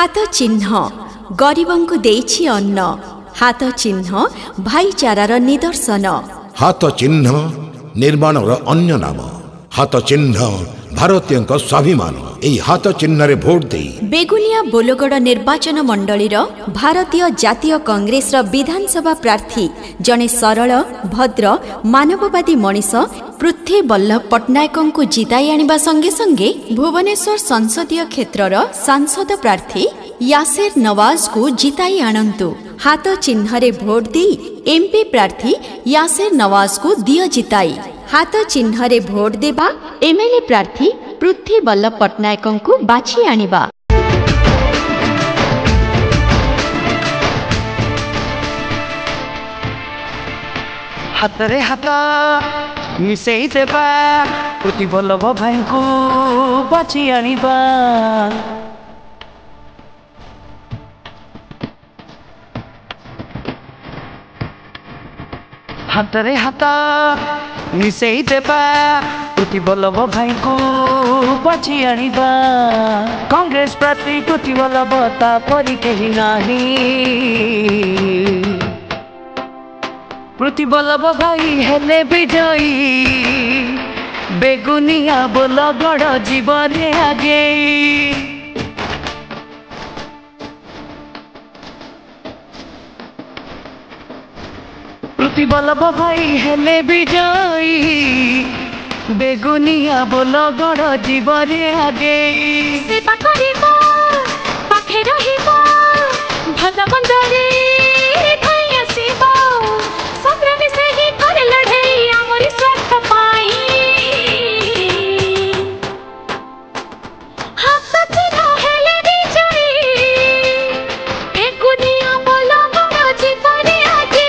हाथ चिन्ह गरीबों को देइछि अन्न, हाथ चिन्ह भाईचारार निदर्शन, हाथ चिन्ह निर्माणर अन्य नाम, हाथ चिन्ह भारतीय स्वाभिमान। एई हाथ चिन्ह रे भोट दे बेगुनिया बोलगड़ निर्वाचन मंडलीर भारतीय जातीय कांग्रेस विधानसभा प्रार्थी जने सरल भद्र मानववादी मनीष पृथ्वी बल्लभ पट्टनायक को जिताई आनिबा संगे संगे भुवनेश्वर संसदीय क्षेत्रर सांसद प्रार्थी यासिर नवाज को जिताई आणंतु। हाथ चिन्ह रे भोट दी एमपी प्रार्थी यासिर नवाज को दियो जिताई। हाथ चिन्ह रे भोट देबा एमएलए प्रार्थी पृथ्वी बल्लभ पट्टनायक को बाछी आनिबा। हाथ रे हाथ मिसेई देबा पृथ्वी बल्लभ भाई को बाछी आनिबा। हाथ रे हाथ मिसेई देबा पृथ्वी बल्लभ भाई को बाछी आनिबा। कांग्रेस प्रार्थी पृथ्वी बल्लभ तापरि केही नाही, पृथ्वी बल्लभ भाई हेले विजयी, बेगुनिया बोलगड़ जीवने आगे। पृथ्वी बल्लभ भाई हेले विजयी, बेगुनिया बोलगड़ जीवने आगे। सेवा करिबो पाखे रहिबो भल मन्दरे ठाई आसिबो, संग्रामी से ही कर लड़ाई आमरी स्वार्थ पाई। हाथ चिन्ह हेले विजयी, बेगुनिया बोलगड़ जीवने आगे।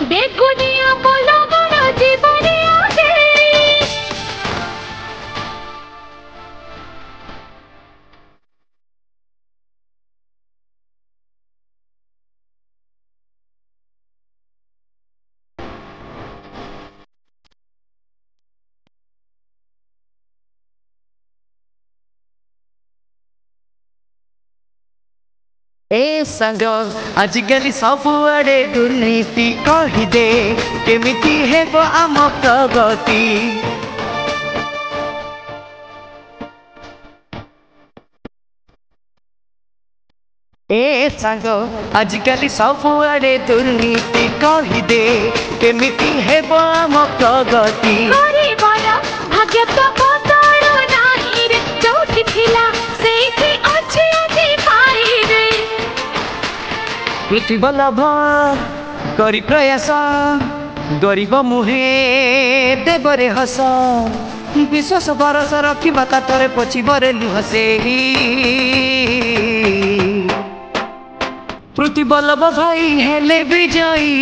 बेगुनिया बोलगड़ जीवने आगे। ए संग आजिकल सबुआड़े दुर्नीति कहिदे केमिति हेब आम प्रगति। ए संग आजिकल सबुआड़े दुर्नीति कहिदे केमिति हेब आम प्रगति। गरीबर भाग्य तो बदल नाही रे, जोठी थिला सेठी अछि আজি पाई रे। पृथ्वी बल्लभ करी प्रयास, गरीब मुहे देवरे हस, विश्वास भरोस रखिबा तातरे पछिबरे लुह सेही। पृथ्वी बल्लभ भाई हेले विजयी,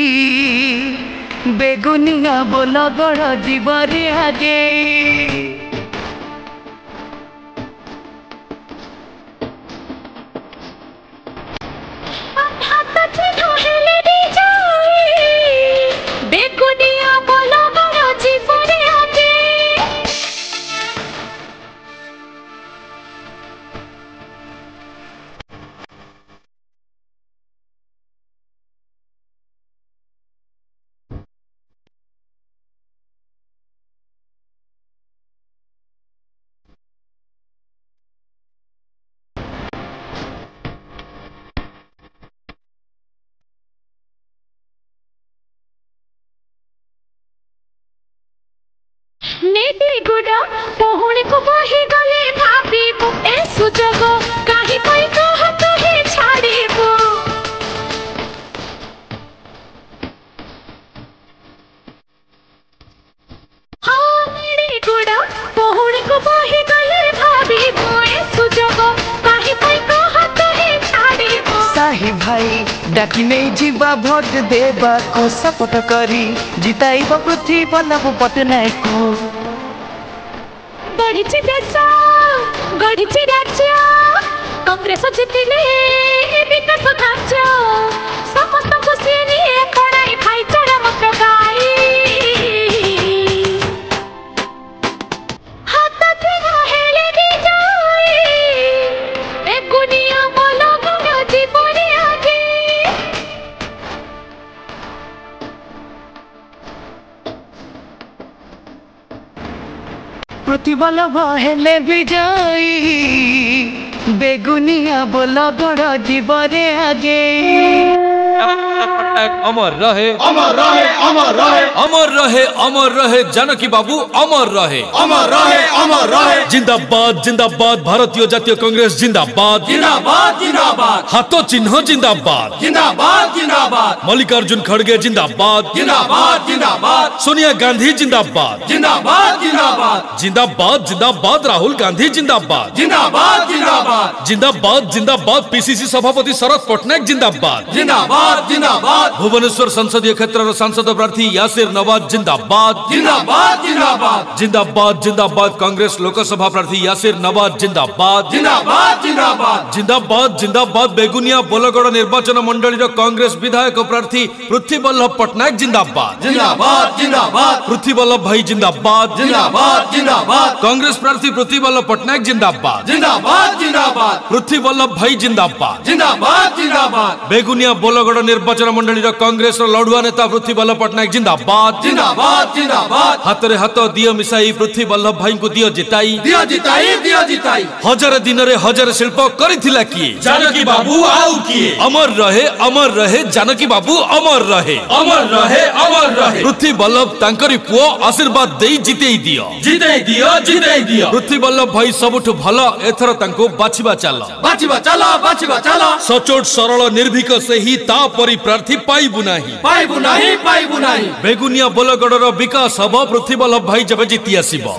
बेगुनिया बोलगड़ जीवने आगे। हाथ चिन्ह हेले विजयी, बेगुनिया बोलगड़ जीवने आगे। नेटी गुड़ा पहुड़ को बही गले भाबीबो, ए सुजग काहे कोई कहत हे छाड़ीबो। हाँ नेटी गुड़ा पहुड़ को बही गले भाबीबो, ए सुजग काहे कोई कहत हे छाड़ीबो। साही भाई डाकी नहीं जीवा भोट देबा को सपोर्ट करी जिताइब पृथ्वी बल्लभ पट्टनायक को। गढ़िछि देश गढ़िछि राज्य, कांग्रेस जितिले विकास कार्य, समस्त खुशी एक गाई हाथ तेरा हेले दी जाई ए गुनिया बोलो गुना जीवने आगे प्रतिबल हेले विजयी बेगुनिया बोला गड़ जीवरे आगे अमर रहे अमर रहे अमर रहे अमर रहे अमर रहे जानकी बाबू अमर रहे अमर रहे अमर रहे जिंदाबाद जिंदाबाद भारतीय जातीय कांग्रेस जिंदाबाद जिंदाबाद जिंदाबाद हाथों चिन्ह जिंदाबाद जिंदाबाद जिंदाबाद मल्लिकार्जुन खड़गे जिंदाबाद जिंदाबाद जिंदाबाद सोनिया गांधी जिंदाबाद जिंदाबाद जिंदाबाद जिंदाबाद जिंदाबाद राहुल गांधी जिंदाबाद जिंदाबाद जिंदाबाद जिंदाबाद जिंदाबाद पीसीसी सभापति शरद पटनायक जिंदाबाद जिंदाबाद जिंदाबाद भुवनेश्वर संसदीय क्षेत्र सांसद प्रार्थी यासिर नवाज जिंदाबाद जिंदाबाद जिंदाबाद जिंदाबाद जिंदाबाद कांग्रेस लोकसभा प्रार्थी यासिर नवाज जिंदाबाद जिंदाबाद जिंदाबाद जिंदाबाद जिंदाबाद बेगुनिया बोलगड़ निर्वाचन मंडली कांग्रेस विधायक प्रार्थी पृथ्वीवल्लभ पटनायक जिंदाबाद जिंदाबाद जिंदाबाद पृथ्वीवल्लभ भाई जिंदाबाद जिंदाबाद जिंदाबाद कांग्रेस प्रार्थी पृथ्वीवल्लभ पटनायक जिंदाबाद जिंदाबाद जिंदाबाद पृथ्वीवल्लभ भाई जिंदाबाद जिंदाबाद जिंदाबाद बेगुनिया बोलगड़ निर्वाचन मंडली कांग्रेस लड़ुआ नेता पृथ्वीवल्लभ पटनायक जिंदाबाद जिंदाबाद जिंदाबाद हाथ रे हाथ दियो मिसाई पृथ्वीवल्लभ भाई को दियो जिताई दियो जिताई दियो जिताई हजार दिन रे हजार शिल्प करिथिला किए जानकी बाबू आउ किए अमर रहे जानकी बाबू अमर रहे अमर रहे अमर रहे पृथ्वीवल्लभ तांकरी पुओ आशीर्वाद देई जितेई दियो जितेई दियो पृथ्वीवल्लभ भाई सबुठ भलो एथर तांको बाछिबा चालो बाछिबा चलो सचोट सरल निर्भीक से ही ता परि प्रार्थी पाइबु नाही बेगुनिया बोलगड़र विकास हम पृथ्वीवल्लभ भाई जब जीति आसीबो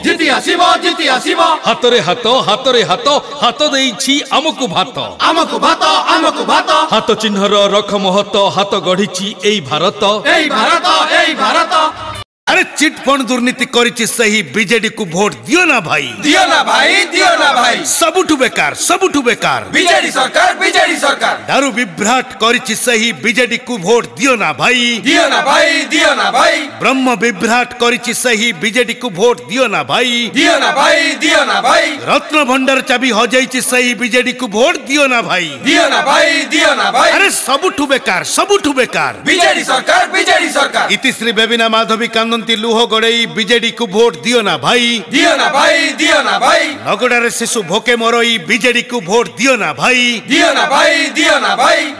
हाथ रे हाथ देइछि आमकु भात हाथ चिन्हर रख महत हाथ गढ़िछि एई भारत अरे चिटफंड दुर्नीति करिछि सही बीजेडी को वोट दियो ना भाई सबुठु बेकार बीजेडी सरकार दारू विभ्राट करिछि सही बीजेडी को वोट दियो ना भाई ब्रह्म विभ्राट करिछि सही बीजेडी को वोट दियो ना भाई रत्न भंडार चाबी हो जाइछि सही बीजेडी को वोट दियो ना भाई अरे सबुठु बेकार बीजेडी सरकार इतिश्री बेबिना माधवी कांदंती लुह गड़ई बीजेडी को वोट दियो ना भाई नगड़ारे शिशु भोके मरई बीजेडी को वोट दियो ना भाई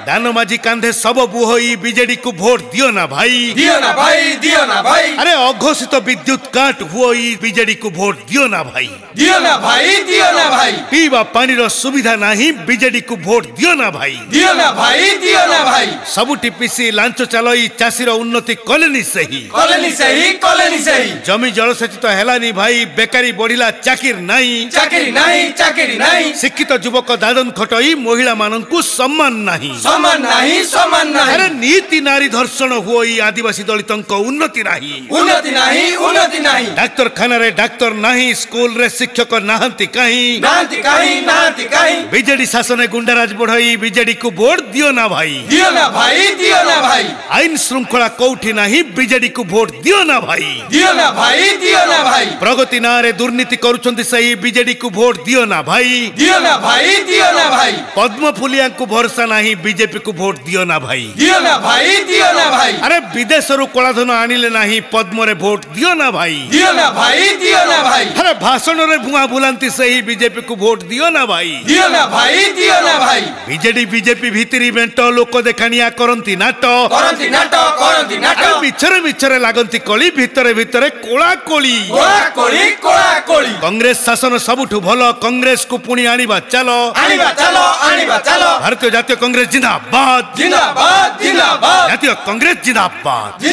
दान माझी कांधे सब बुहई बीजेडी को वोट दियो ना भाई अरे अघोषित विद्युत काट हुई बीजेडी को वोट दियो ना भाई पीवा पानी रो सुविधा नहीं बीजेडी को वोट दियो ना भाई सबुटी पिसी लांच चलई चाषीर उन्नति कलेनी सही जमी जलसेचित हेलानी भाई बेकारी बढ़िला चाकिर नहीं शिक्षित युवक दादन खटई महिला माननकु सम्मान नहीं अरे नीति नारी धर्षण हुई आदिवासी दलितंक उन्नति नहीं डाक्तर खाना रे डाक्तर नहीं स्कूल रे शिक्षक नाहंती कहीं बीजेडी शासन गुंडाराज बढ़ई बीजेडी को वोट दियो ना भाई आईन श्रृंखला कोठी नहीं बीजेडी को वोट दियो ना भाई प्रगति ना रे दुर्नीति करूछंती सही बीजेडी को वोट दियो ना भाई पद्म फुलिया को भरोसा नहीं बीजेपी को वोट दियो ना भाई अरे विदेश रु कलाधन आनिले नहीं पद्म रे वोट दियो ना भाई अरे भाषण रे भुआ बुलांती सही बीजेपी को वोट दियो ना भाई बीजेपी भीतरी मेंट लोक देखानिया करंती नाटो मिछरे लागंती कली भितरे कोला कोली कांग्रेस शासन सबुठु भलो कांग्रेस को पुणी आनिबा चलो भारतीय जातीय कांग्रेस जिंदाबाद जातीय कांग्रेस जिंदाबाद